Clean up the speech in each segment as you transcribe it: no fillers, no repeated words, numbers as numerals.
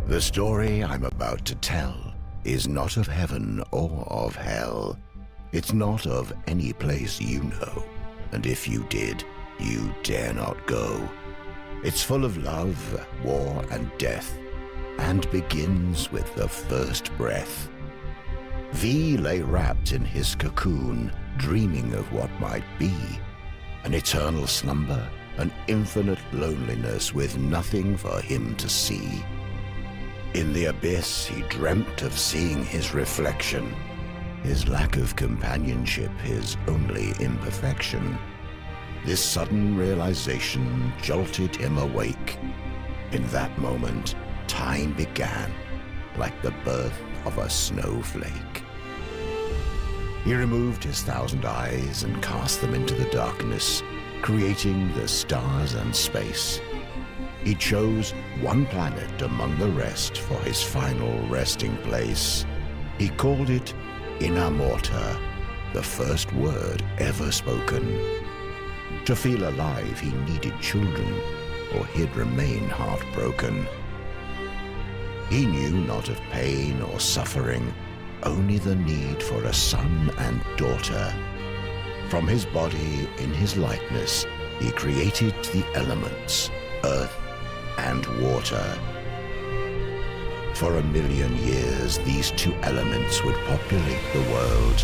The story I'm about to tell is not of heaven or of hell. It's not of any place you know, and if you did, you dare not go. It's full of love, war, and death, and begins with the first breath. V lay wrapped in his cocoon, dreaming of what might be. An eternal slumber, an infinite loneliness with nothing for him to see. In the abyss, he dreamt of seeing his reflection, his lack of companionship, his only imperfection. This sudden realization jolted him awake. In that moment, time began, like the birth of a snowflake. He removed his 1,000 eyes and cast them into the darkness, creating the stars and space. He chose one planet among the rest for his final resting place. He called it Inamorta, the first word ever spoken. To feel alive, he needed children, or he'd remain heartbroken. He knew not of pain or suffering, only the need for a son and daughter. From his body, in his likeness, he created the elements, earth and water. For 1,000,000 years, these two elements would populate the world.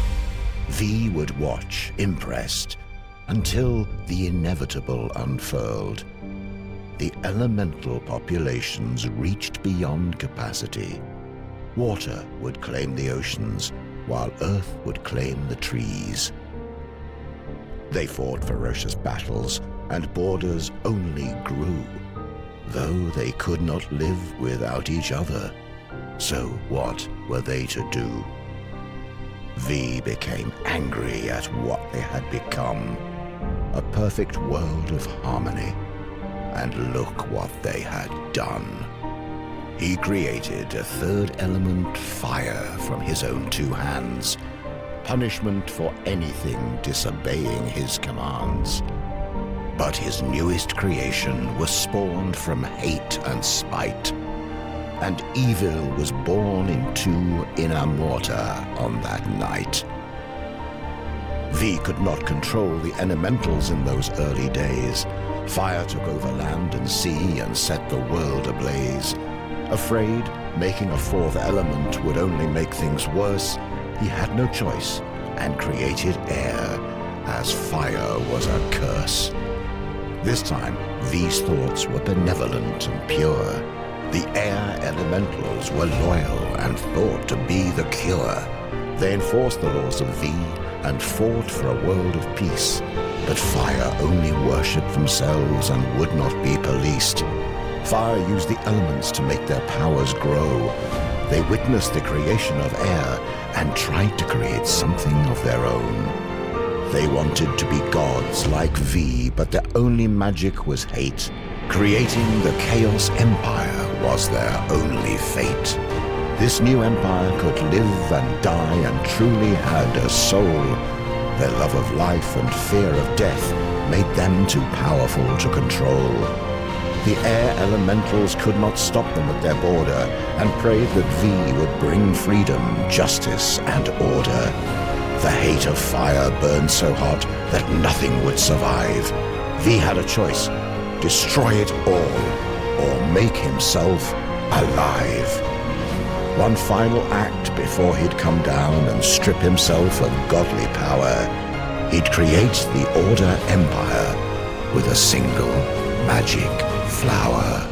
V would watch, impressed, until the inevitable unfurled. The elemental populations reached beyond capacity. Water would claim the oceans, while earth would claim the trees. They fought ferocious battles, and borders only grew, though they could not live without each other. So what were they to do? V became angry at what they had become, a perfect world of harmony, and look what they had done. He created a third element, fire, from his own 2 hands, punishment for anything disobeying his commands. But his newest creation was spawned from hate and spite, and evil was born into Inamorta on that night. V could not control the elementals in those early days. Fire took over land and sea and set the world ablaze. Afraid making a 4th element would only make things worse, he had no choice and created air, as fire was a curse. This time, V's thoughts were benevolent and pure. The air elementals were loyal and thought to be the cure. They enforced the laws of V and fought for a world of peace. But fire only worshipped themselves and would not be policed. Fire used the elements to make their powers grow. They witnessed the creation of air and tried to create something of their own. They wanted to be gods like V, but their only magic was hate. Creating the Chaos Empire was their only fate. This new empire could live and die and truly had a soul. Their love of life and fear of death made them too powerful to control. The air elementals could not stop them at their border and prayed that V would bring freedom, justice, and order. The hate of fire burned so hot that nothing would survive. V had a choice: destroy it all or make himself alive. One final act before he'd come down and strip himself of godly power. He'd create the Order Empire with a single magic flower.